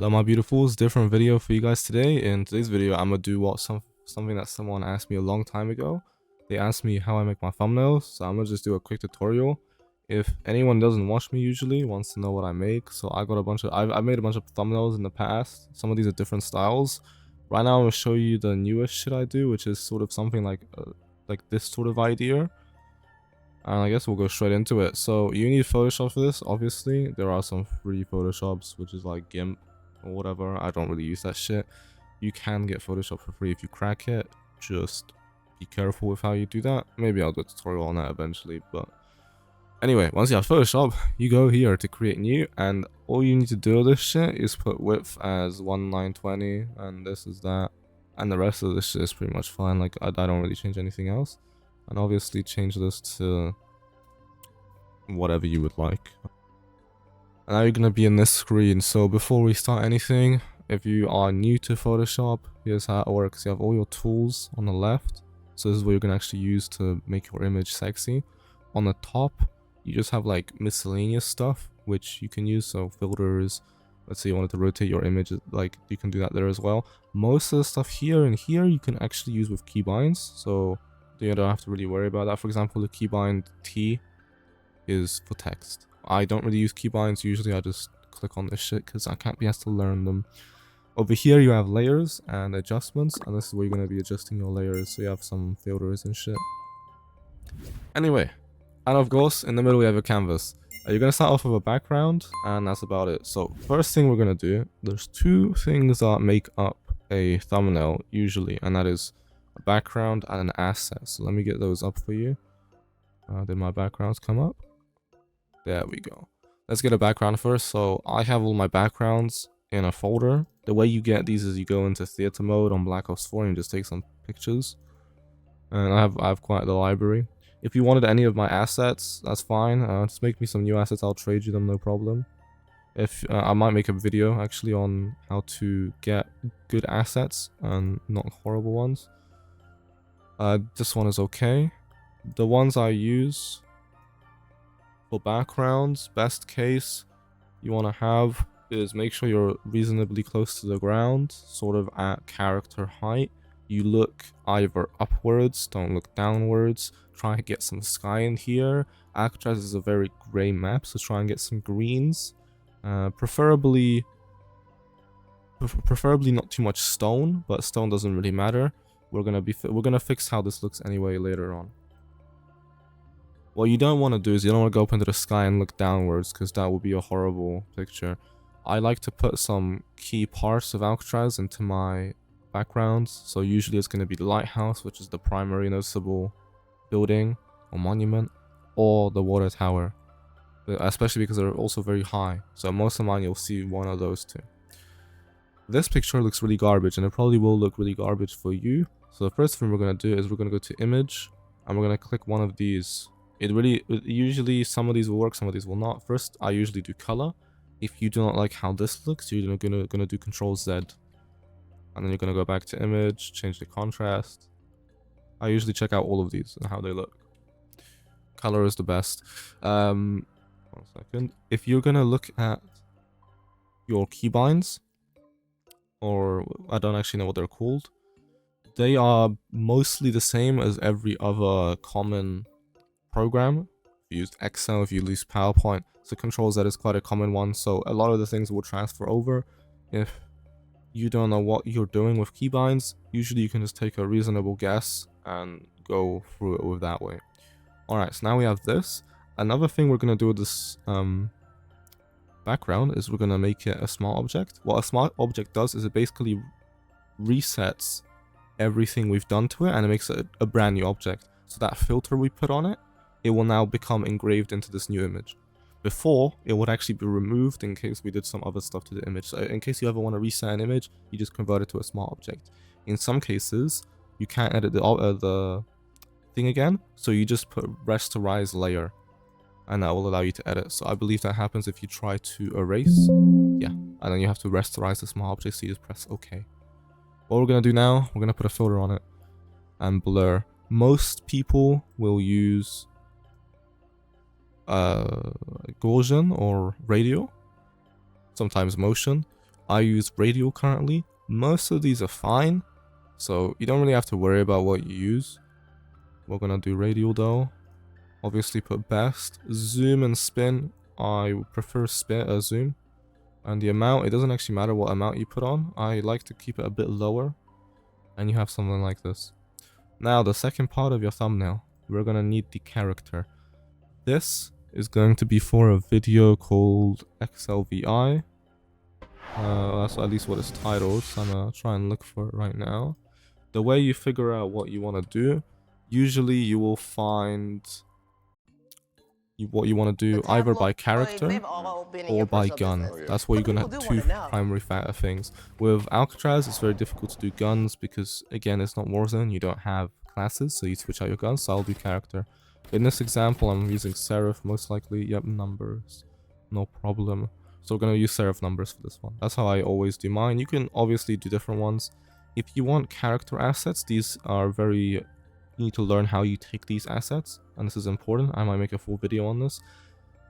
Hello my beautifuls, different video for you guys today. In today's video I'm gonna do something that someone asked me a long time ago. They asked me how I make my thumbnails, so I'm gonna just do a quick tutorial. If anyone doesn't watch me usually wants to know what I make, so I've made a bunch of thumbnails in the past. Some of these are different styles. Right now I'm gonna show you the newest shit I do, which is sort of something like this sort of idea. And I guess we'll go straight into it. So you need Photoshop for this. Obviously there are some free Photoshops, which is like GIMP or whatever. I don't really use that shit. You can get Photoshop for free if you crack it. Just be careful with how you do that. Maybe I'll do a tutorial on that eventually, but anyway, once you have Photoshop, you go here to create new, and all you need to do with this shit is put width as 1920, and this is that, and the rest of this shit is pretty much fine. Like I don't really change anything else, and obviously change this to whatever you would like. And now you're gonna be in this screen. So before we start anything, if you are new to Photoshop, here's how it works. You have all your tools on the left. So this is what you're gonna actually use to make your image sexy. On the top, you just have like miscellaneous stuff which you can use. So filters, let's say you wanted to rotate your image, like you can do that there as well. Most of the stuff here and here you can actually use with keybinds, so you don't have to really worry about that. For example, the keybind T is for text. I don't really use keybinds. Usually I just click on this shit because I can't be asked to learn them. Over here you have layers and adjustments, and this is where you're going to be adjusting your layers. So you have some filters and shit. Anyway, and of course in the middle we have a canvas. You're going to start off with a background, and that's about it. So first thing we're going to do, there's two things that make up a thumbnail usually, and that is a background and an asset. So let me get those up for you. Did my backgrounds come up? There we go. Let's get a background first. So I have all my backgrounds in a folder. The way you get these is you go into theater mode on Black Ops 4 and just take some pictures. And I have quite the library. If you wanted any of my assets, that's fine. Just make me some new assets. I'll trade you them, no problem. If I might make a video actually on how to get good assets and not horrible ones. This one is okay. The ones I use for backgrounds, best case you want to have is make sure you're reasonably close to the ground, sort of at character height. You look either upwards, don't look downwards. Try and get some sky in here. Alcatraz is a very grey map, so try and get some greens. Preferably not too much stone, but stone doesn't really matter. We're gonna fix how this looks anyway later on. What you don't want to do is you don't want to go up into the sky and look downwards, because that would be a horrible picture. I like to put some key parts of Alcatraz into my backgrounds. So usually it's going to be the lighthouse, which is the primary noticeable building or monument, or the water tower, especially because they're also very high. So most of mine you'll see one of those two. This picture looks really garbage, and it probably will look really garbage for you. So the first thing we're going to do is we're going to go to image, and we're going to click one of these. Usually some of these will work, some of these will not. First, I usually do color. If you do not like how this looks, you're gonna do Control Z, and then you're gonna go back to image, change the contrast. I usually check out all of these and how they look. Color is the best. 1 second. If you're gonna look at your keybinds, or I don't actually know what they're called, they are mostly the same as every other common program. If you use Excel, if you use PowerPoint, so Control Z is quite a common one. So a lot of the things will transfer over. If you don't know what you're doing with keybinds, usually you can just take a reasonable guess and go through it with that way. Alright, so now we have this. Another thing we're going to do with this background is we're going to make it a smart object. What a smart object does is it basically resets everything we've done to it, and it makes it a brand new object. So that filter we put on it, it will now become engraved into this new image. Before, it would actually be removed in case we did some other stuff to the image. So in case you ever want to reset an image, you just convert it to a smart object. In some cases, you can't edit the thing again, so you just put rasterize layer, and that will allow you to edit. So I believe that happens if you try to erase. Yeah, and then you have to rasterize the smart object, so you just press OK. What we're going to do now, we're going to put a filter on it and blur. Most people will use Gaussian or radial, sometimes motion. I use radial currently. Most of these are fine, so you don't really have to worry about what you use. We're gonna do radial though. Obviously put best. Zoom and spin, I prefer zoom. And the amount, it doesn't actually matter what amount you put on. I like to keep it a bit lower. And you have something like this. Now the second part of your thumbnail, we're gonna need the character. This is going to be for a video called XLVI. That's at least what it's titled, so I'm gonna try and look for it right now. The way you figure out what you want to do, usually you will find what you want to do either by character or by gun. That's where you're gonna have two primary things. With Alcatraz, it's very difficult to do guns because, again, it's not Warzone. You don't have classes, so you switch out your guns. So I'll do character. In this example, I'm using Seraph most likely. Yep, numbers, no problem. So we're gonna use Seraph numbers for this one. That's how I always do mine. You can obviously do different ones. If you want character assets, these are very... You need to learn how you take these assets, and this is important. I might make a full video on this.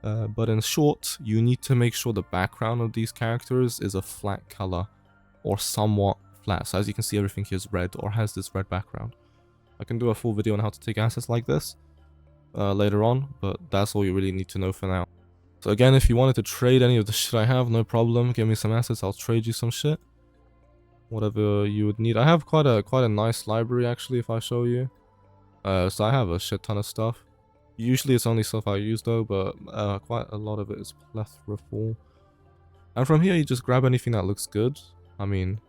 But in short, you need to make sure the background of these characters is a flat color or somewhat flat. So as you can see, everything here is red or has this red background. I can do a full video on how to take assets like this later on, but that's all you really need to know for now. So again, if you wanted to trade any of the shit I have, no problem. Give me some assets, I'll trade you some shit. Whatever you would need. I have quite a nice library actually, if I show you. So I have a shit ton of stuff. Usually it's only stuff I use though, but quite a lot of it is plethora full. And from here you just grab anything that looks good. I mean,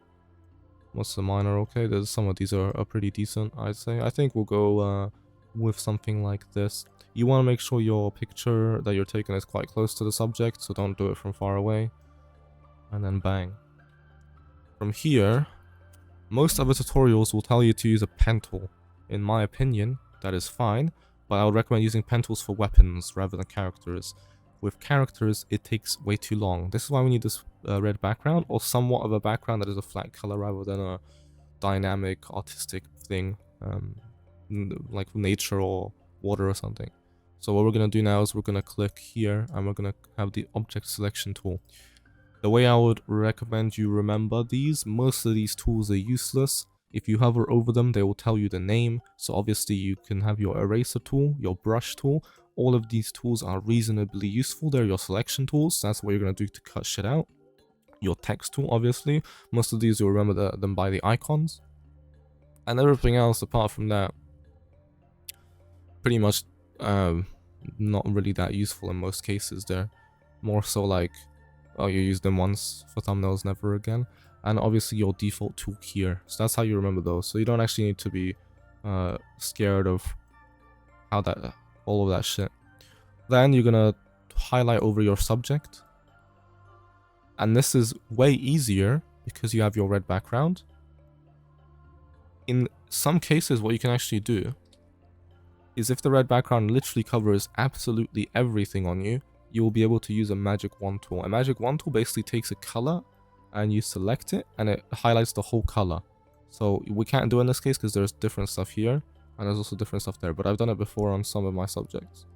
most of mine are okay. There's some of these are pretty decent, I'd say. I think we'll go with something like this. You want to make sure your picture that you're taking is quite close to the subject, so don't do it from far away. And then bang. From here, most other tutorials will tell you to use a pen tool. In my opinion, that is fine, but I would recommend using pen tools for weapons rather than characters. With characters, it takes way too long. This is why we need this red background, or somewhat of a background that is a flat color rather than a dynamic, artistic thing, like nature or water or something. So what we're going to do now is we're going to click here, and we're going to have the object selection tool. The way I would recommend you remember these, most of these tools are useless. If you hover over them, they will tell you the name. So obviously you can have your eraser tool, your brush tool. All of these tools are reasonably useful. They're your selection tools. That's what you're going to do to cut shit out. Your text tool, obviously. Most of these you'll remember them by the icons. And everything else apart from that, pretty much not really that useful in most cases. They're more so like, oh, you use them once for thumbnails, never again. And obviously your default tool here. So that's how you remember those. So you don't actually need to be scared of how all of that shit. Then you're gonna highlight over your subject. And this is way easier because you have your red background. In some cases, what you can actually do is if the red background literally covers absolutely everything on you, you will be able to use a magic wand tool. A magic wand tool basically takes a color and you select it and it highlights the whole color. So we can't do it in this case because there's different stuff here and there's also different stuff there, but I've done it before on some of my subjects.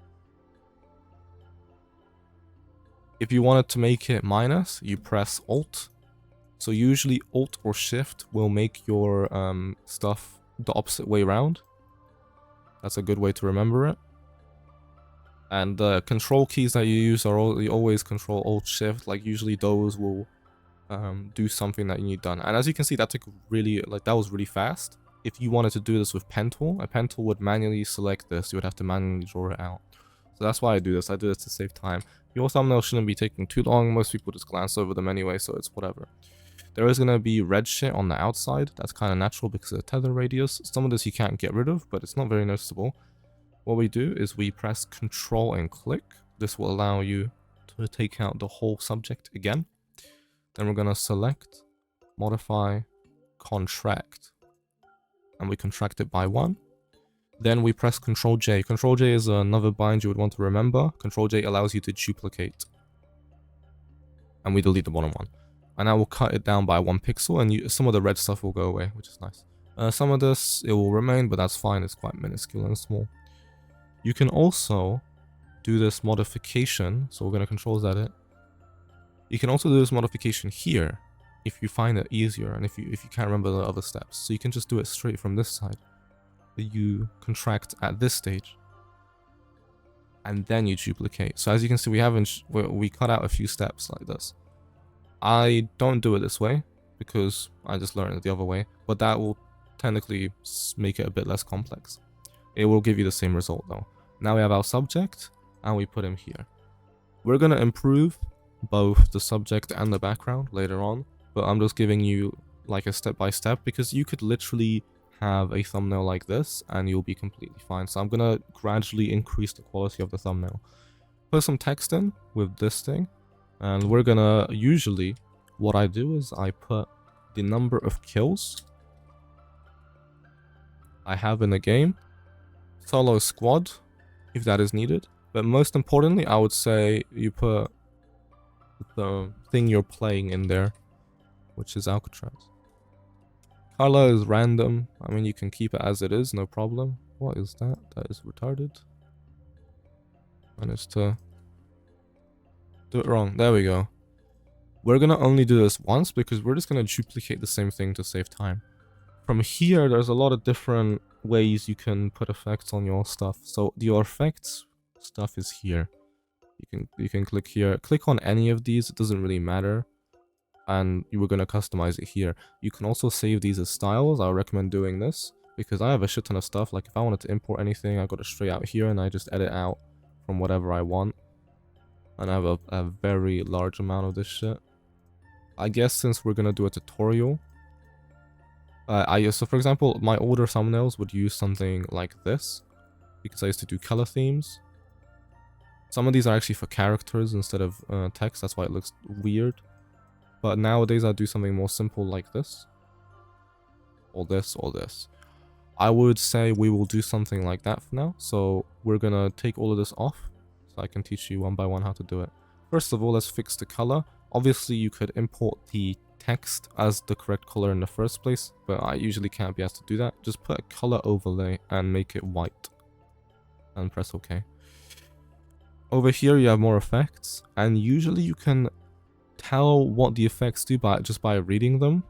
If you wanted to make it minus, you press Alt. So usually Alt or Shift will make your stuff the opposite way around. That's a good way to remember it. And the control keys that you use are always Control Alt Shift. Like usually those will do something that you need done. And as you can see, that took that was really fast. If you wanted to do this with pen tool, a pen tool would manually select this. You would have to manually draw it out. So that's why I do this. I do this to save time. Your thumbnail shouldn't be taking too long. Most people just glance over them anyway, so it's whatever. There is going to be red shit on the outside. That's kind of natural because of the tether radius. Some of this you can't get rid of, but it's not very noticeable. What we do is we press Control and click. This will allow you to take out the whole subject again. Then we're going to select, modify, contract. And we contract it by 1. Then we press Control J. Control J is another bind you would want to remember. Control J allows you to duplicate. And we delete the bottom one. And I will cut it down by 1 pixel and some of the red stuff will go away, which is nice. Some of this, it will remain, but that's fine. It's quite minuscule and small. You can also do this modification. So we're going to Control Z it. You can also do this modification here. if you find it easier and if you can't remember the other steps. So you can just do it straight from this side. You contract at this stage and then you duplicate. So as you can see, we cut out a few steps like this. I don't do it this way because I just learned it the other way, but that will technically make it a bit less complex. It will give you the same result though. Now we have our subject and we put him here. We're gonna improve both the subject and the background later on, but I'm just giving you like a step-by-step because you could literally have a thumbnail like this and you'll be completely fine. So I'm gonna gradually increase the quality of the thumbnail. Put some text in with this thing, and we're gonna usually, what I do is I put the number of kills I have in the game, solo squad if that is needed, but most importantly I would say you put the thing you're playing in there, which is Alcatraz. Color is random. I mean, you can keep it as it is, no problem. What is that? That is retarded. Managed to do it wrong. There we go. We're gonna only do this once because we're just gonna duplicate the same thing to save time. From here, there's a lot of different ways you can put effects on your stuff. So your effects stuff is here. You can click here. Click on any of these. It doesn't really matter. And you were going to customize it here. You can also save these as styles. I recommend doing this because I have a shit ton of stuff. Like if I wanted to import anything, I got it straight out here and I just edit out from whatever I want. And I have a very large amount of this shit. I guess since we're going to do a tutorial, so for example, my older thumbnails would use something like this because I used to do color themes. Some of these are actually for characters instead of text. That's why it looks weird. But nowadays I do something more simple like this. Or this, or this. I would say we will do something like that for now. So we're gonna take all of this off. So I can teach you one by one how to do it. First of all, let's fix the color. Obviously you could import the text as the correct color in the first place. But I usually can't be asked to do that. Just put a color overlay and make it white. And press OK. Over here you have more effects. And usually you can tell what the effects do just by reading them.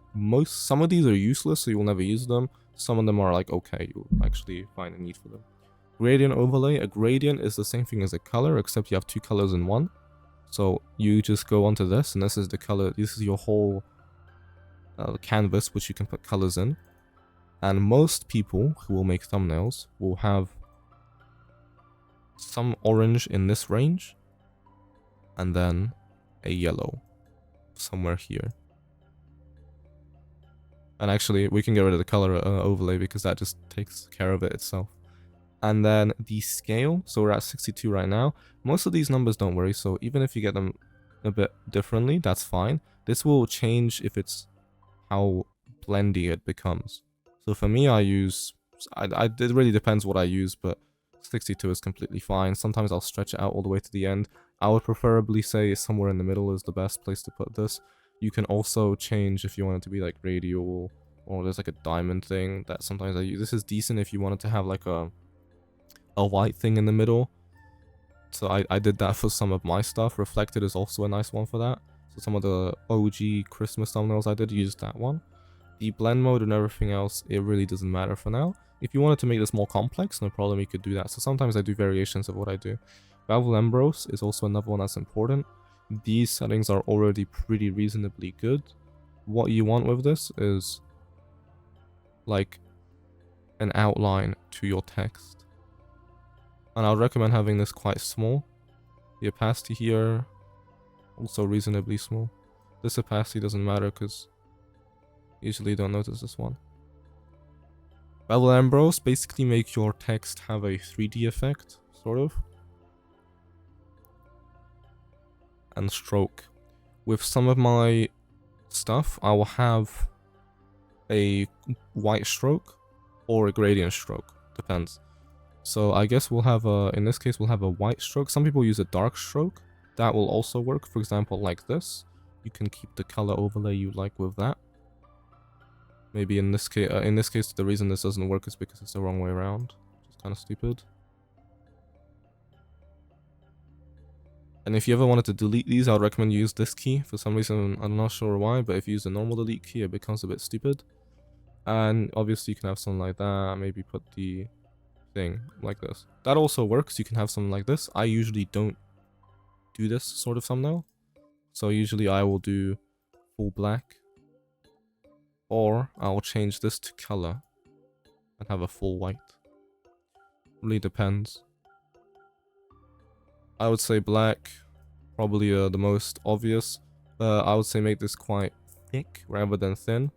Some of these are useless, so you'll never use them. Some of them are like, okay, you'll actually find a need for them. Gradient overlay. A gradient is the same thing as a color, except you have two colors in one. So you just go onto this, and this is the color. This is your whole canvas, which you can put colors in. And most people who will make thumbnails will have some orange in this range, and then a yellow somewhere here. And actually we can get rid of the color overlay because that just takes care of it itself. And then the scale, so we're at 62 right now. Most of these numbers don't worry, so even if you get them a bit differently, that's fine. This will change if it's how blendy it becomes. So for me, it really depends what I use, but 62 is completely fine. Sometimes I'll stretch it out all the way to the end. I would preferably say somewhere in the middle is the best place to put this. You can also change if you want it to be like radial, or there's like a diamond thing that sometimes I use. This is decent if you wanted to have like a white thing in the middle. So I did that for some of my stuff. Reflected is also a nice one for that. So some of the OG Christmas thumbnails I did use that one. The blend mode and everything else, it really doesn't matter for now. If you wanted to make this more complex, no problem, you could do that. So sometimes I do variations of what I do. Bevel Ambrose is also another one that's important. These settings are already pretty reasonably good. What you want with this is like an outline to your text. And I would recommend having this quite small. The opacity here, also reasonably small. This opacity doesn't matter because usually you don't notice this one. Bevel Ambrose basically make your text have a 3D effect, sort of. And stroke. With some of my stuff, I will have a white stroke or a gradient stroke, depends. So I guess we'll have in this case we'll have a white stroke. Some people use a dark stroke. That will also work. For example, like this. You can keep the color overlay you like with that. Maybe in this case, the reason this doesn't work is because it's the wrong way around. Which is kind of stupid. And if you ever wanted to delete these, I would recommend you use this key. For some reason, I'm not sure why, but if you use the normal delete key, it becomes a bit stupid. And obviously you can have something like that, maybe put the thing like this. That also works. You can have something like this. I usually don't do this sort of thumbnail. So usually I will do full black, or I'll change this to color and have a full white. Really depends. I would say black, probably the most obvious. I would say make this quite thick rather than thin.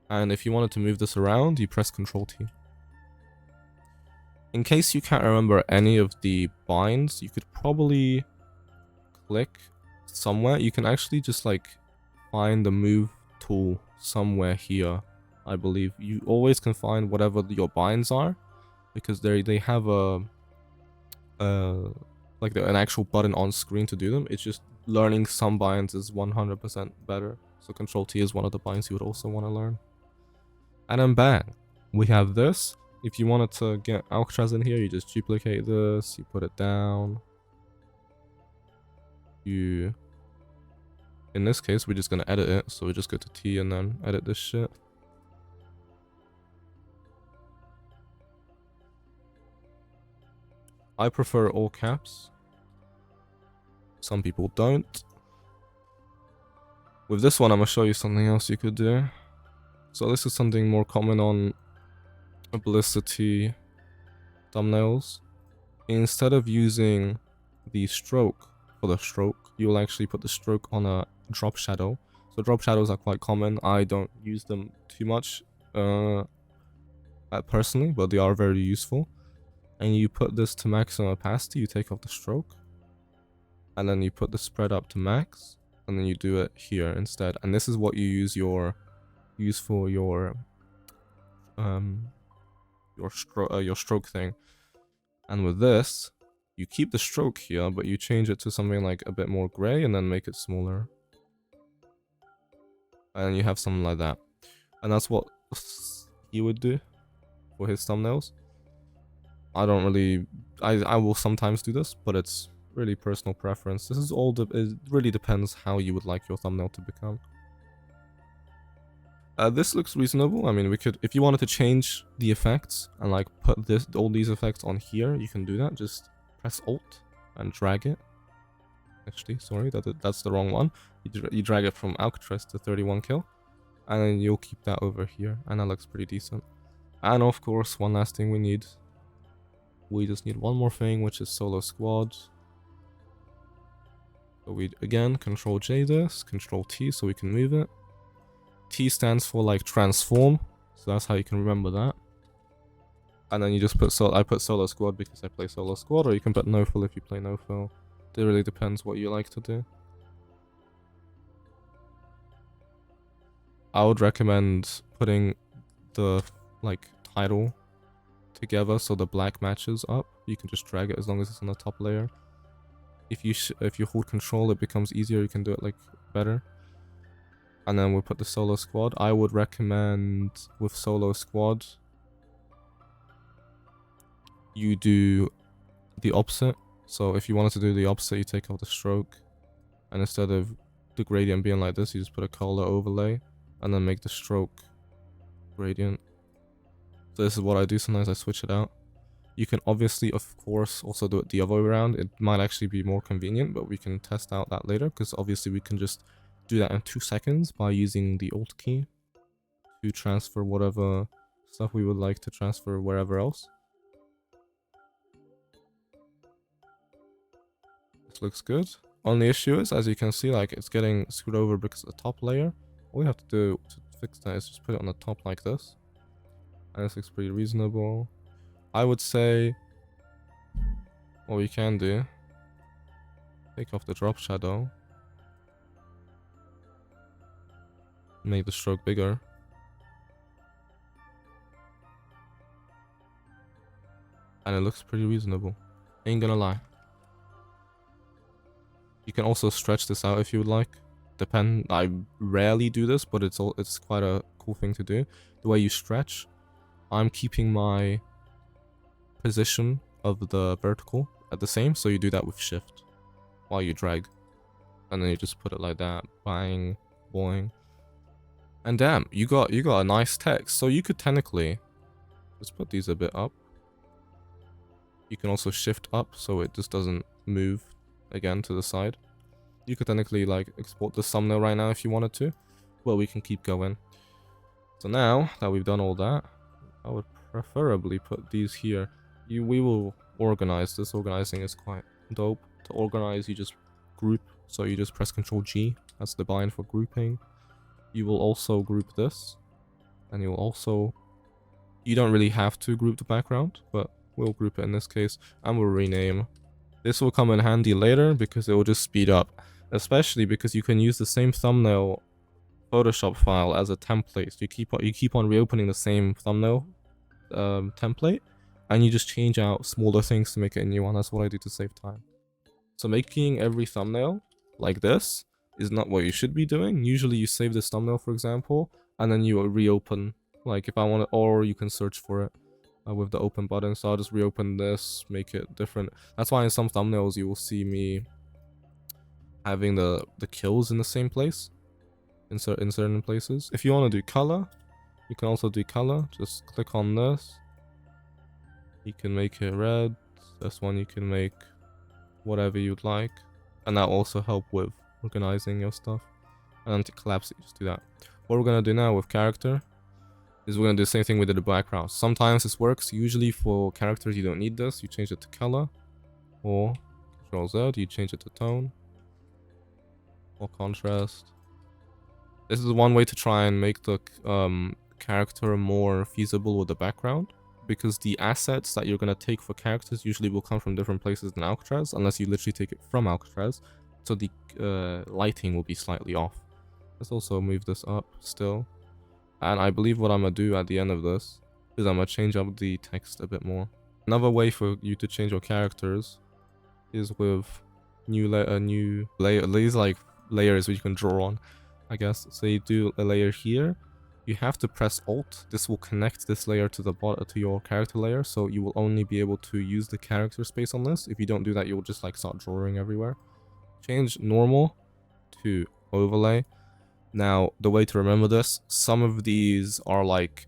And if you wanted to move this around, you press Ctrl T. In case you can't remember any of the binds, you could probably click somewhere. You can actually just like find the move tool somewhere here. I believe you always can find whatever your binds are, because they have a like an actual button on screen to do them. It's just learning some binds is 100% better. So Ctrl T is one of the binds you would also want to learn. And then bang, we have this. If you wanted to get Alcatraz in here, you just duplicate this, you put it down. In this case, we're just gonna edit it, so we just go to T and then edit this shit. I prefer all caps. Some people don't. With this one, I'm gonna show you something else you could do. So this is something more common on publicity thumbnails. Instead of using the stroke for the stroke, you will actually put the stroke on a drop shadow. So drop shadows are quite common. I don't use them too much personally, but they are very useful. And you put this to maximum opacity, you take off the stroke, and then you put the spread up to max, and then you do it here instead. And this is what you use for your stroke thing. And with this, you keep the stroke here, but you change it to something like a bit more gray, and then make it smaller. And you have something like that. And that's what he would do for his thumbnails. I don't really, I will sometimes do this, but it's really personal preference. This is all, it really depends how you would like your thumbnail to become. This looks reasonable. I mean, we could, if you wanted to change the effects and like put all these effects on here, you can do that. Just press Alt and drag it. Actually, sorry, that's the wrong one. You drag it from Alcatraz to 31 kill, and then you'll keep that over here, and that looks pretty decent. And of course, one last thing we just need one more thing, which is solo squad. So we again Control J this, Control T so we can move it. T stands for like transform, so that's how you can remember that. And then you just put I put solo squad because I play solo squad, or you can put no fill if you play no fill. It really depends what you like to do. I would recommend putting the like title together so the black matches up. You can just drag it as long as it's on the top layer. If you hold control, it becomes easier. You can do it like better. And then we'll put the solo squad. I would recommend with solo squad, you do the opposite. So if you wanted to do the opposite, you take off the stroke, and instead of the gradient being like this, you just put a color overlay and then make the stroke gradient. So this is what I do. Sometimes I switch it out. You can obviously, of course, also do it the other way around. It might actually be more convenient, but we can test out that later, because obviously we can just do that in 2 seconds by using the Alt key to transfer whatever stuff we would like to transfer wherever else. This looks good. Only issue is, as you can see, like it's getting screwed over because of the top layer. All we have to do to fix that is just put it on the top like this. And this looks pretty reasonable. I would say what we can do, take off the drop shadow, make the stroke bigger, and it looks pretty reasonable. Ain't gonna lie. You can also stretch this out if you would like. I rarely do this, but it's quite a cool thing to do. The way you stretch, I'm keeping my position of the vertical at the same, so you do that with shift. while you drag. And then you just put it like that. Bang, boing. And damn, you got a nice text. So you could technically just put these a bit up. You can also shift up so it just doesn't move again to the side. You could technically like export the thumbnail right now if you wanted to. Well, we can keep going. So now that we've done all that, I would preferably put these here. We will organize. This organizing is quite dope. To organize, you just group. So you just press Ctrl G. That's the bind for grouping. You will also group this. And you'll also... You don't really have to group the background, but we'll group it in this case. And we'll rename. This will come in handy later because it will just speed up. Especially because you can use the same thumbnail Photoshop file as a template. So you keep on reopening the same thumbnail template, and you just change out smaller things to make it a new one. That's what I do to save time. So making every thumbnail like this is not what you should be doing. Usually you save this thumbnail, for example, and then you reopen. Like if I want it, or you can search for it with the open button. So I'll just reopen this, make it different. That's why in some thumbnails you will see me having the kills in the same place. In certain places. If you want to do color, you can also do color. Just click on this. You can make it red. This one you can make whatever you'd like. And that will also help with organizing your stuff. And then to collapse it, just do that. What we're going to do now with character is we're going to do the same thing we did the background. Sometimes this works. Usually for characters you don't need this. You change it to color. Or Ctrl Z, you change it to tone. Or contrast. This is one way to try and make the character more feasible with the background, because the assets that you're going to take for characters usually will come from different places than Alcatraz, unless you literally take it from Alcatraz, so the lighting will be slightly off. Let's also move this up still, and I believe what I'm going to do at the end of this is I'm going to change up the text a bit more. Another way for you to change your characters is with new layer, these like layers which you can draw on, I guess. So you do a layer here, you have to press Alt. This will connect this layer to the bottom, to your character layer, so you will only be able to use the character space on this. If you don't do that, you'll just like start drawing everywhere. Change normal to overlay. Now the way to remember this, some of these are like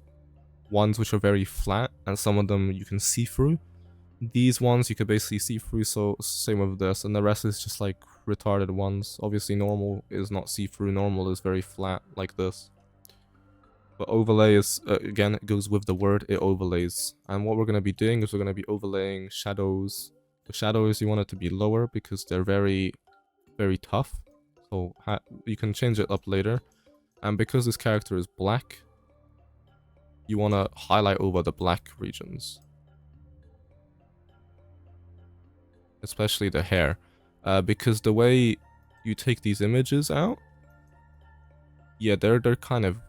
ones which are very flat, and some of them you can see through. These ones you could basically see through, so same with this, and the rest is just like retarded ones. Obviously normal is not see-through, normal is very flat like this. But overlay is, again, it goes with the word, it overlays. And what we're going to be doing is we're going to be overlaying shadows. The shadows you want it to be lower because they're very, very tough. So you can change it up later. And because this character is black, you want to highlight over the black regions. Especially the hair. Because the way you take these images out, yeah, they're kind of,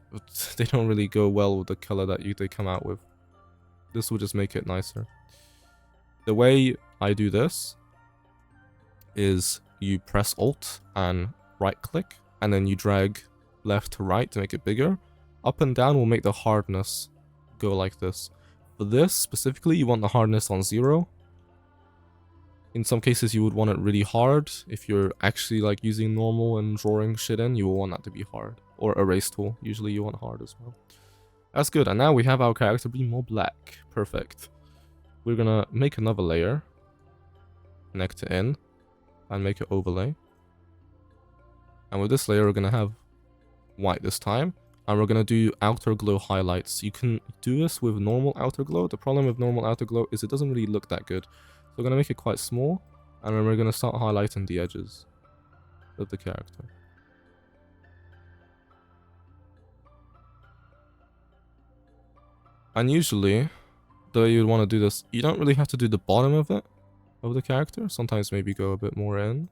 they don't really go well with the color that they come out with. This will just make it nicer. The way I do this is you press Alt and right click, and then you drag left to right to make it bigger. Up and down will make the hardness go like this. For this specifically, you want the hardness on 0. In some cases you would want it really hard. If you're actually like using normal and drawing shit in, you will want that to be hard. Or erase tool, usually you want hard as well. That's good, and now we have our character be more black. Perfect. We're gonna make another layer, connect it in, and make it overlay. And with this layer we're gonna have white this time, and we're gonna do outer glow highlights. You can do this with normal outer glow. The problem with normal outer glow is it doesn't really look that good. So we're going to make it quite small, and then we're going to start highlighting the edges of the character. And usually, the way you'd want to do this, you don't really have to do the bottom of it, of the character. Sometimes maybe go a bit more in.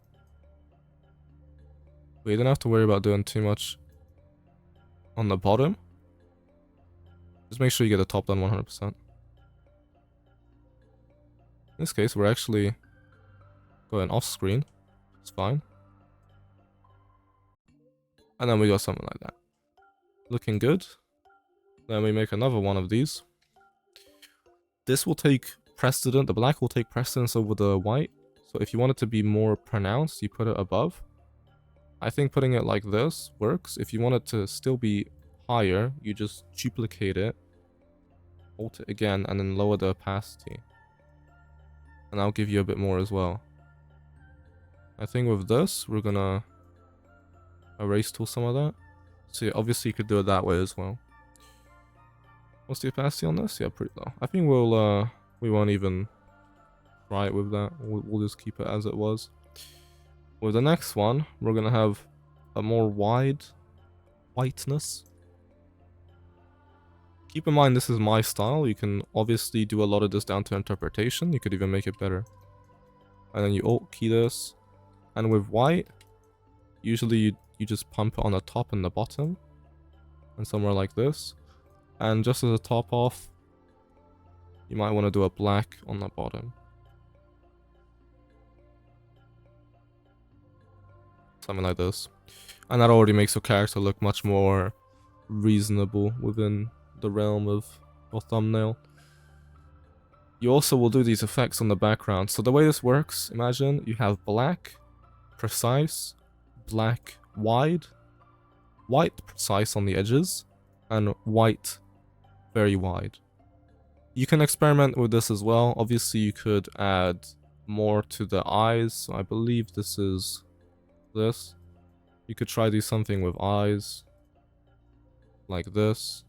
But you don't have to worry about doing too much on the bottom. Just make sure you get the top done 100%. In this case, we're actually going off screen. It's fine. And then we got something like that. Looking good. Then we make another one of these. This will take precedent. The black will take precedence over the white. So if you want it to be more pronounced, you put it above. I think putting it like this works. If you want it to still be higher, you just duplicate it, alt it again, and then lower the opacity. And I'll give you a bit more as well. I think with this, we're gonna erase tool some of that. So yeah, obviously you could do it that way as well. What's the opacity on this? Yeah, pretty low. I think we won't even try it with that. We'll just keep it as it was. With the next one, we're gonna have a more wide whiteness. Keep in mind this is my style. You can obviously do a lot of this down to interpretation. You could even make it better. And then you alt key this. And with white, usually you just pump it on the top and the bottom. And somewhere like this. And just as a top off, you might want to do a black on the bottom. Something like this. And that already makes your character look much more reasonable within the realm of your thumbnail. You also will do these effects on the background. So the way this works, imagine you have black, precise, black, wide, white, precise on the edges, and white, very wide. You can experiment with this as well. Obviously you could add more to the eyes. So I believe this is this. You could try do something with eyes like this,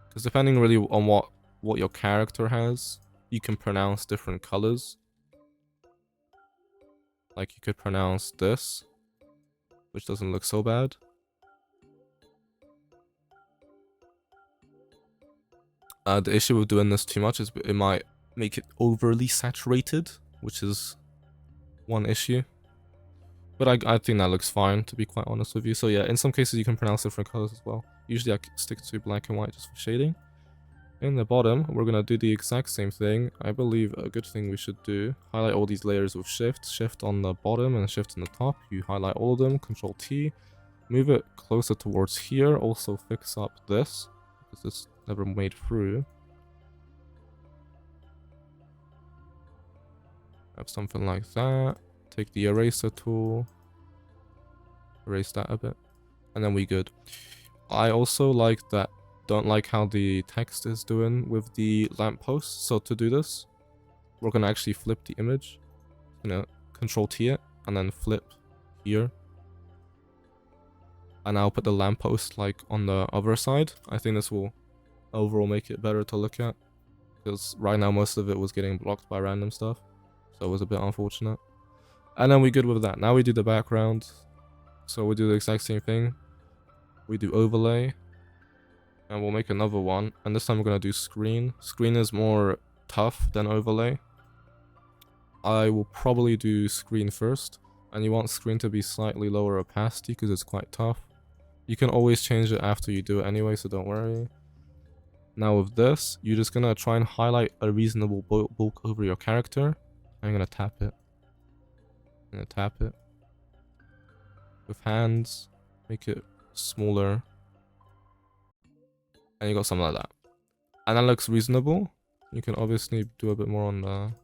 because depending really on what your character has, you can pronounce different colors. Like you could pronounce this, which doesn't look so bad. The issue with doing this too much is it might make it overly saturated, which is one issue. But I think that looks fine, to be quite honest with you. So yeah, in some cases you can pronounce different colors as well. Usually I stick to black and white just for shading. In the bottom, we're going to do the exact same thing. I believe a good thing we should do, highlight all these layers with shift on the bottom and shift on the top. You highlight all of them, control T, move it closer towards here. Also fix up this, because this never made through. Have something like that. Take the eraser tool, erase that a bit, and then we good. I also don't like how the text is doing with the lamppost. So to do this, we're gonna actually flip the image, control T it, and then flip here. And I'll put the lamppost like on the other side. I think this will overall make it better to look at, because right now most of it was getting blocked by random stuff, so it was a bit unfortunate. And then we're good with that. Now we do the background. So we do the exact same thing. We do overlay. And we'll make another one. And this time we're going to do screen. Screen is more tough than overlay. I will probably do screen first. And you want screen to be slightly lower opacity because it's quite tough. You can always change it after you do it anyway, so don't worry. Now with this, you're just going to try and highlight a reasonable bulk over your character. I'm going to tap it. I'm gonna tap it with hands, make it smaller, and you got something like that, and that looks reasonable. You can obviously do a bit more on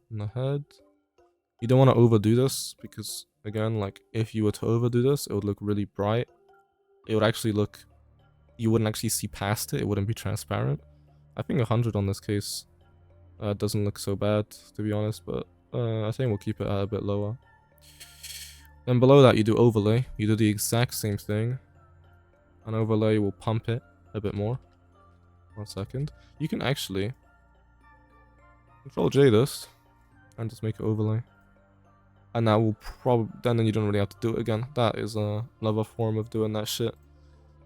the head. You don't want to overdo this, because again, like if you were to overdo this, it would look really bright. It would actually look, you wouldn't actually see past it. It wouldn't be transparent. I think 100 on this case doesn't look so bad, to be honest, but I think we'll keep it a bit lower. Then below that you do overlay. You do the exact same thing. An overlay will pump it a bit more. 1 second. You can actually control J this and just make it overlay. And that will probably, then you don't really have to do it again. That is another form of doing that shit.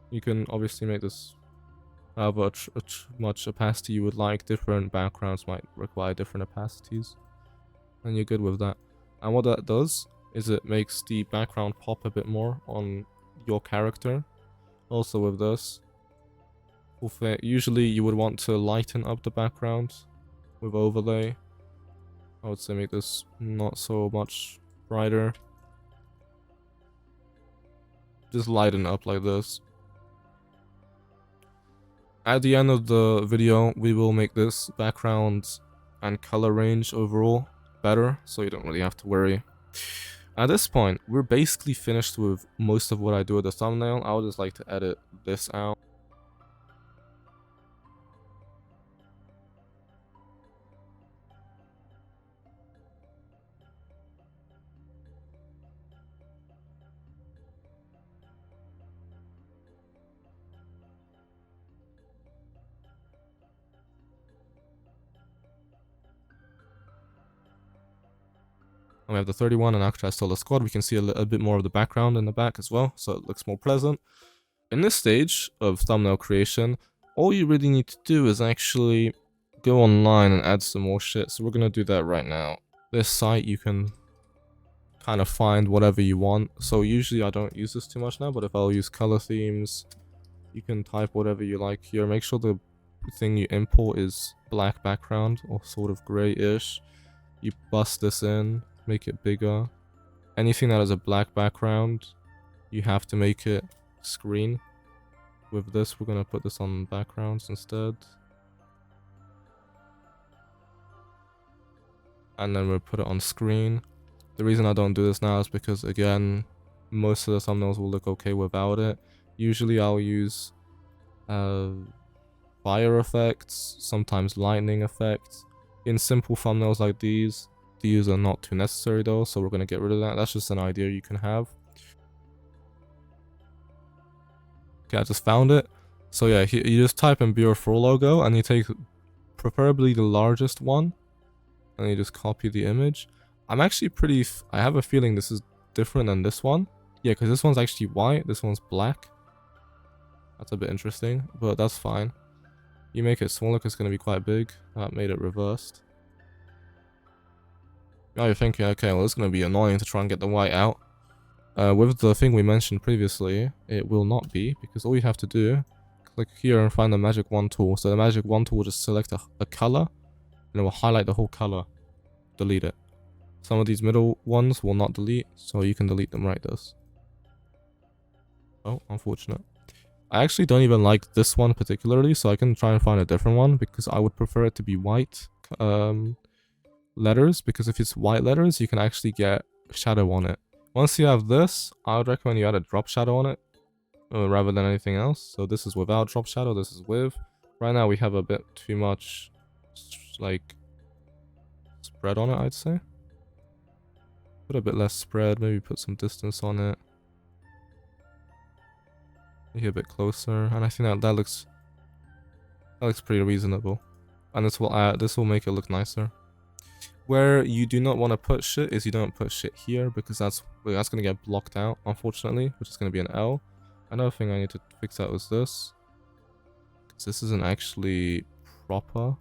You can obviously make this however much opacity you would like. Different backgrounds might require different opacities. And you're good with that. And what that does is it makes the background pop a bit more on your character. Also with this, usually you would want to lighten up the background with overlay. I would say make this not so much brighter. Just lighten up like this. At the end of the video, we will make this background and color range overall better, so you don't really have to worry. At this point, we're basically finished with most of what I do with the thumbnail. I would just like to edit this out. And we have the 31, and after I stole the squad, we can see a bit more of the background in the back as well, so it looks more pleasant. In this stage of thumbnail creation, all you really need to do is actually go online and add some more shit, so we're gonna do that right now. This site, you can kind of find whatever you want, so usually I don't use this too much now, but if I'll use color themes, you can type whatever you like here. Make sure the thing you import is black background or sort of grayish. You bust this in, make it bigger. Anything that has a black background, you have to make it screen. With this, we're gonna put this on backgrounds instead. And then we'll put it on screen. The reason I don't do this now is because, again, most of the thumbnails will look okay without it. Usually I'll use fire effects, sometimes lightning effects. In simple thumbnails like these are not too necessary though, so we're going to get rid of that. That's just an idea you can have. Okay, I just found it. So yeah, you just type in BR4 logo and you take preferably the largest one and you just copy the image. I'm actually I have a feeling this is different than this one. Yeah, because this one's actually white, this one's black. That's a bit interesting, but that's fine. You make it smaller because it's going to be quite big. That made it reversed. Now you're thinking, okay, well, it's going to be annoying to try and get the white out. With the thing we mentioned previously, it will not be, because all you have to do, click here and find the magic wand tool. So the magic wand tool will just select a color, and it will highlight the whole color. Delete it. Some of these middle ones will not delete, so you can delete them right this. Oh, unfortunate. I actually don't even like this one particularly, so I can try and find a different one, because I would prefer it to be white letters, because if it's white letters, you can actually get shadow on it. Once you have this, I would recommend you add a drop shadow on it, rather than anything else. So this is without drop shadow, this is with. Right now we have a bit too much, like, spread on it, I'd say. Put a bit less spread, maybe put some distance on it. Maybe a bit closer, and I think that looks pretty reasonable. And this will make it look nicer. Where you do not want to put shit is you don't put shit here, because that's gonna get blocked out, unfortunately, which is gonna be an L. Another thing I need to fix out is this, because this isn't actually proper.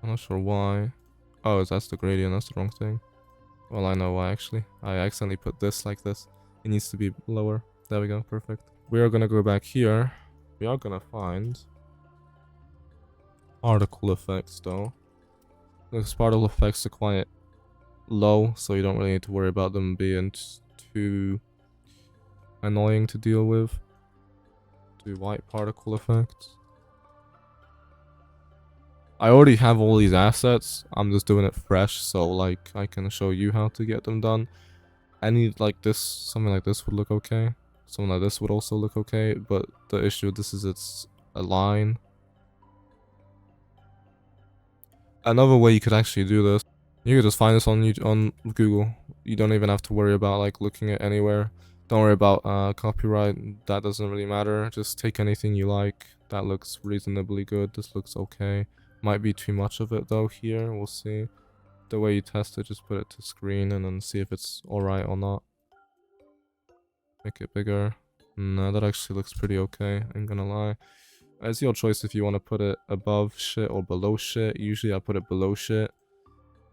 I'm not sure why. Oh, that's the gradient, that's the wrong thing. Well, I know why actually. I accidentally put this like this. It needs to be lower. There we go, perfect. We are gonna go back here. We are gonna find particle effects though. Those particle effects are quite low, so you don't really need to worry about them being too annoying to deal with. Do white particle effects. I already have all these assets. I'm just doing it fresh, so like I can show you how to get them done. Any like this, something like this would look okay. Something like this would also look okay, but the issue with this is it's a line. Another way you could actually do this, you could just find this on Google. You don't even have to worry about like looking at anywhere. Don't worry about copyright, that doesn't really matter. Just take anything you like. That looks reasonably good. This looks okay. Might be too much of it though here, we'll see. The way you test it, just put it to screen and then see if it's alright or not. Make it bigger. No, that actually looks pretty okay, ain't gonna lie. It's your choice if you want to put it above shit or below shit. Usually I put it below shit.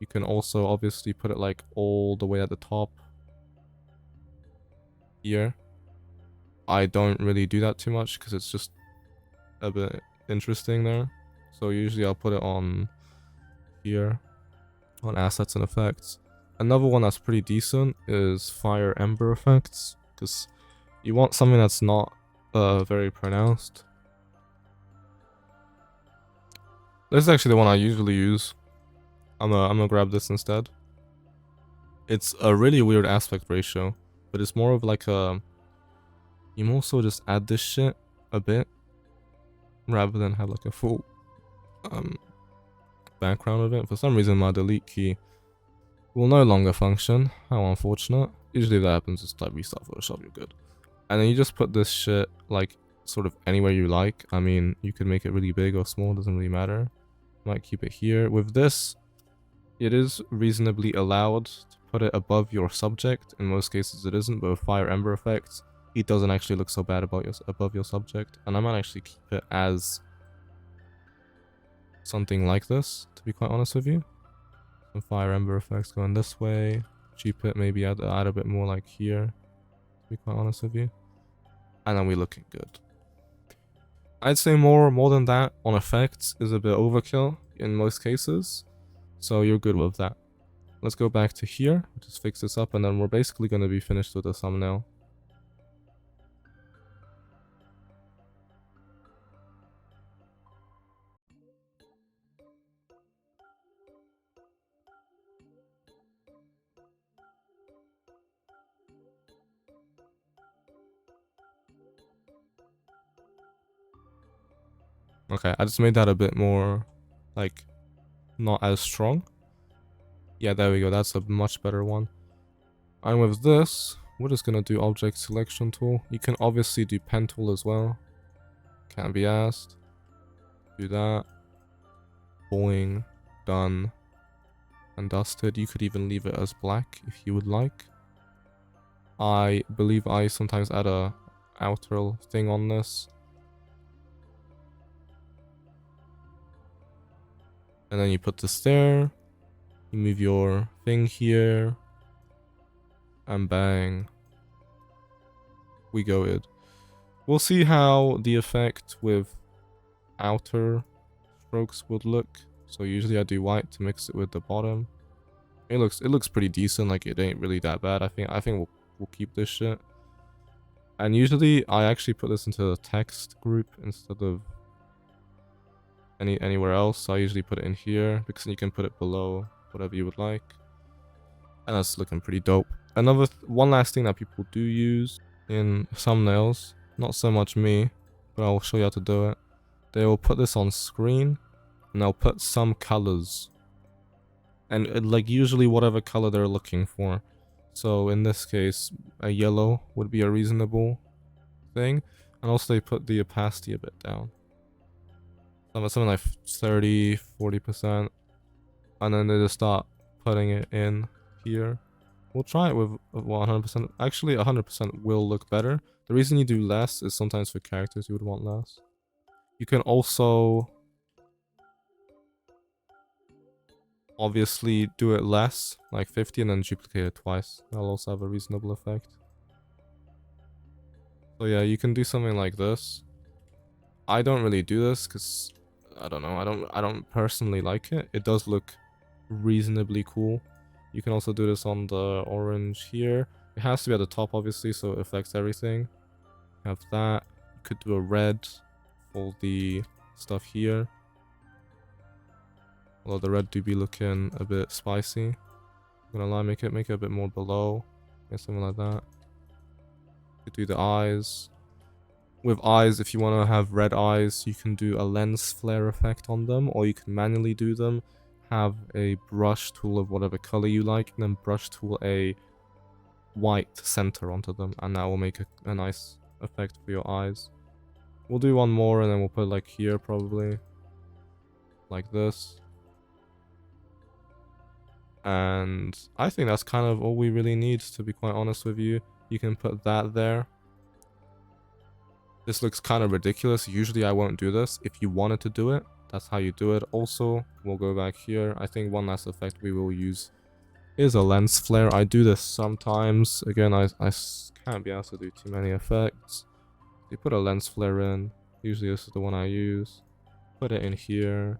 You can also obviously put it like all the way at the top. Here. I don't really do that too much because it's just a bit interesting there. So usually I'll put it on here, on assets and effects. Another one that's pretty decent is fire ember effects, because you want something that's not very pronounced. This is actually the one I usually use. I'm gonna grab this instead. It's a really weird aspect ratio, but it's more of like a... You also just add this shit a bit, rather than have like a full um, background of it. For some reason my delete key will no longer function. How unfortunate. Usually if that happens, just like restart Photoshop, you're good. And then you just put this shit like sort of anywhere you like. I mean, you could make it really big or small, doesn't really matter. Might keep it here. With this, it is reasonably allowed to put it above your subject. In most cases it isn't, but with Fire Ember effects, it doesn't actually look so bad above your subject. And I might actually keep it as something like this, to be quite honest with you. Some Fire Ember effects going this way. Cheap it, maybe add a bit more like here, to be quite honest with you. And then we're looking good. I'd say more than that on effects is a bit overkill in most cases. So you're good with that. Let's go back to here, just fix this up, and then we're basically going to be finished with the thumbnail. Okay, I just made that a bit more, like, not as strong. Yeah, there we go, that's a much better one. And with this, we're just going to do object selection tool. You can obviously do pen tool as well. Can't be asked. Do that. Boing. Done. And dusted. You could even leave it as black if you would like. I believe I sometimes add a outer thing on this. And then you put this there. You move your thing here. And bang. We go it. We'll see how the effect with outer strokes would look. So usually I do white to mix it with the bottom. It looks pretty decent, like it ain't really that bad. I think we'll keep this shit. And usually I actually put this into the text group instead of anywhere else. So I usually put it in here because you can put it below whatever you would like. And that's looking pretty dope. One last thing that people do use in thumbnails, not so much me, but I'll show you how to do it. They will put this on screen and they'll put some colors. And like usually whatever color they're looking for. So in this case, a yellow would be a reasonable thing. And also they put the opacity a bit down. Something like 30, 40%. And then they just start putting it in here. We'll try it with 100%. Actually, 100% will look better. The reason you do less is sometimes for characters you would want less. You can also obviously do it less, like 50, and then duplicate it twice. That'll also have a reasonable effect. So yeah, you can do something like this. I don't really do this because I don't know. I don't personally like it. It does look reasonably cool. You can also do this on the orange here. It has to be at the top, obviously, so it affects everything. Have that. You could do a red for the stuff here. Although the red do be looking a bit spicy. I'm gonna lie, make it a bit more below. Yeah, something like that. You could do the eyes. With eyes, if you want to have red eyes, you can do a lens flare effect on them, or you can manually do them. Have a brush tool of whatever color you like, and then brush tool a white center onto them, and that will make a nice effect for your eyes. We'll do one more, and then we'll put like here probably, like this. And I think that's kind of all we really need, to be quite honest with you. You can put that there. This looks kind of ridiculous. Usually I won't do this. If you wanted to do it, that's how you do it. Also, we'll go back here. I think one last effect we will use is a lens flare. I do this sometimes. Again, I can't be asked to do too many effects. You put a lens flare in. Usually this is the one I use. Put it in here.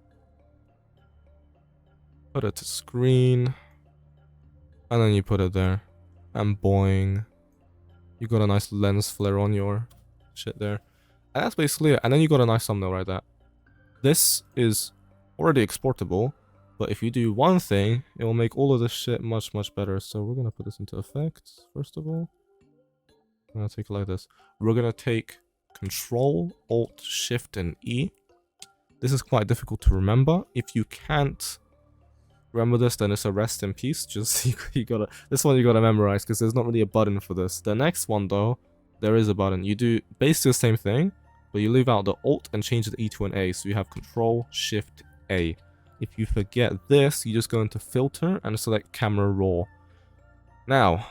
Put it to screen. And then you put it there. And boing. You got a nice lens flare on your shit there. And that's basically it. And then you got a nice thumbnail right there. This is already exportable. But if you do one thing, it will make all of this shit much better. So we're gonna put this into effects first of all. I'm gonna take it like this. We're gonna take Control, Alt, Shift, and E. This is quite difficult to remember. If you can't remember this, then it's a rest in peace. Just you gotta, this one you gotta memorize because there's not really a button for this. The next one though, there is a button. You do basically the same thing, but you leave out the Alt and change the E to an A. So you have Control, Shift, A. If you forget this, you just go into Filter and select Camera Raw. Now,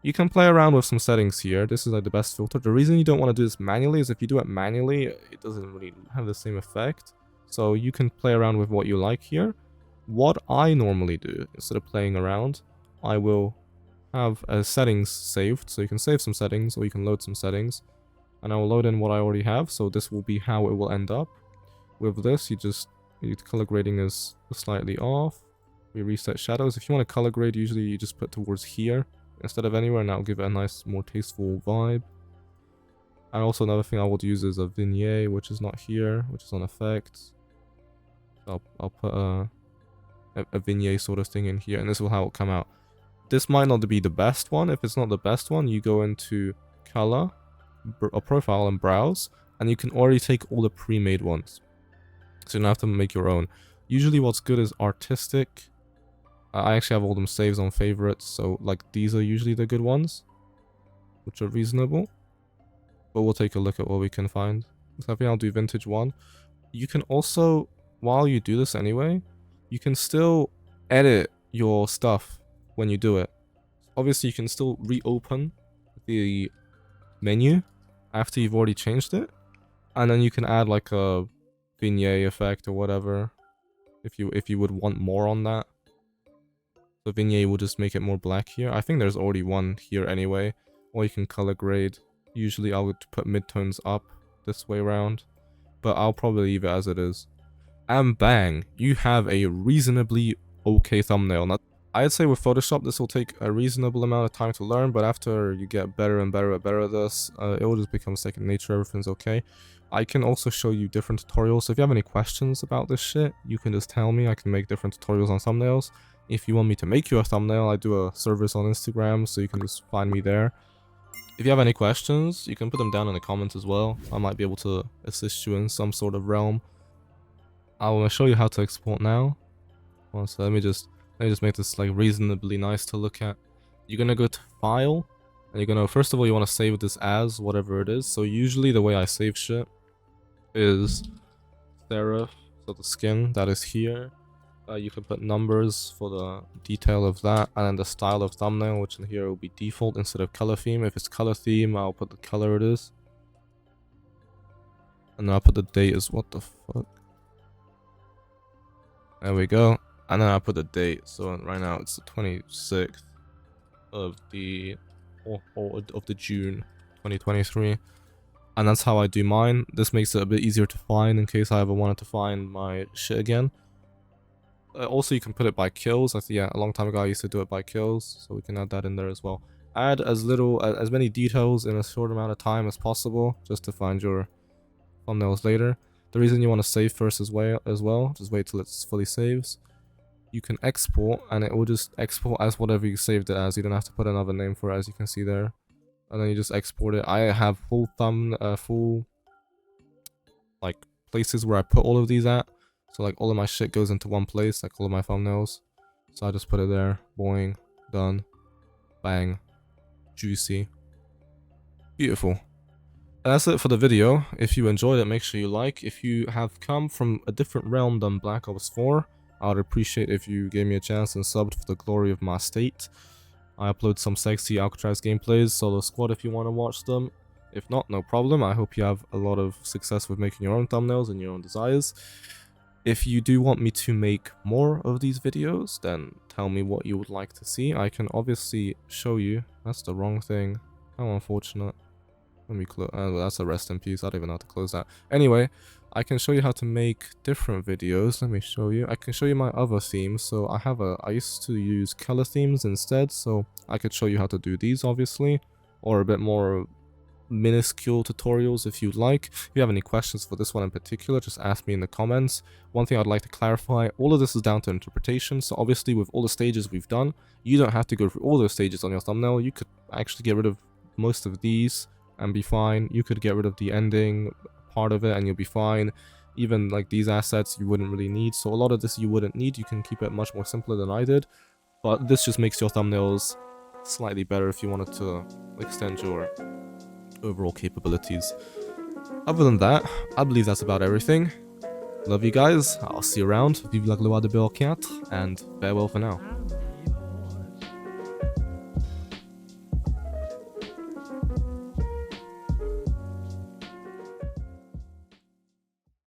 you can play around with some settings here. This is like the best filter. The reason you don't want to do this manually is if you do it manually, it doesn't really have the same effect. So you can play around with what you like here. What I normally do, instead of playing around, I will have settings saved. So you can save some settings or you can load some settings. And I will load in what I already have. So this will be how it will end up. With this, your color grading is slightly off. We reset shadows. If you want to color grade, usually you just put towards here instead of anywhere, and that'll give it a nice, more tasteful vibe. And also another thing I would use is a vignette, which is not here, which is on effects. I'll put a vignette sort of thing in here, and this will how it will come out. This might not be the best one. If it's not the best one, you go into color, or profile, and browse, and you can already take all the pre-made ones. So you don't have to make your own. Usually what's good is artistic. I actually have all them saves on favorites, so like these are usually the good ones, which are reasonable. But we'll take a look at what we can find. So I think I'll do vintage one. You can also, while you do this anyway, you can still edit your stuff when you do it. Obviously you can still reopen the menu after you've already changed it, and then you can add like a vignette effect or whatever if you would want more on that. So vignette will just make it more black here. I think there's already one here anyway. Or you can color grade. Usually I would put midtones up this way around, but I'll probably leave it as it is. And bang, you have a reasonably okay thumbnail. Now, I'd say with Photoshop this will take a reasonable amount of time to learn, but after you get better and better at this, it will just become second nature. Everything's okay. I can also show you different tutorials, so if you have any questions about this shit, you can just tell me. I can make different tutorials on thumbnails. If you want me to make you a thumbnail, I do a service on Instagram, so you can just find me there. If you have any questions, you can put them down in the comments as well. I might be able to assist you in some sort of realm. I will show you how to export now. So let me just make this like reasonably nice to look at. You're gonna go to File, and you're gonna, first of all, you want to save this as whatever it is. So usually the way I save shit is serif, so the skin that is here. You can put numbers for the detail of that, and then the style of thumbnail, which in here will be default instead of color theme. If it's color theme, I'll put the color it is, and then I'll put the date as what the fuck. There we go, and then I'll put the date. So right now it's the 26th of the June 2023, and that's how I do mine. This makes it a bit easier to find in case I ever wanted to find my shit again. Also, you can put it by kills. I think, yeah, a long time ago I used to do it by kills, so we can add that in there as well. Add as many details in a short amount of time as possible, just to find your thumbnails later. The reason you want to save first as well, just wait till it's fully saves. You can export, and it will just export as whatever you saved it as. You don't have to put another name for it, as you can see there. And then you just export it. I have full like places where I put all of these at. So like all of my shit goes into one place, like all of my thumbnails. So I just put it there. Boing. Done. Bang. Juicy. Beautiful. And that's it for the video. If you enjoyed it, make sure you like. If you have come from a different realm than Black Ops 4, I would appreciate if you gave me a chance and subbed for the glory of my state. I upload some sexy Alcatraz gameplays, solo squad if you want to watch them. If not, no problem. I hope you have a lot of success with making your own thumbnails and your own desires. If you do want me to make more of these videos, then tell me what you would like to see. I can obviously show you. That's the wrong thing. How unfortunate. Let me close. That's a rest in peace. I don't even know how to close that. Anyway, I can show you how to make different videos. Let me show you. I can show you my other themes. So I used to use color themes instead. So I could show you how to do these, obviously. Or a bit more minuscule tutorials if you'd like. If you have any questions for this one in particular, just ask me in the comments. One thing I'd like to clarify, all of this is down to interpretation, so obviously with all the stages we've done, you don't have to go through all those stages on your thumbnail. You could actually get rid of most of these and be fine. You could get rid of the ending part of it and you'll be fine. Even like these assets you wouldn't really need, so a lot of this you wouldn't need. You can keep it much more simpler than I did, but this just makes your thumbnails slightly better if you wanted to extend your overall capabilities. Other than that, I believe that's about everything. Love you guys, I'll see you around. Vive la gloire de Beau 4, and farewell for now.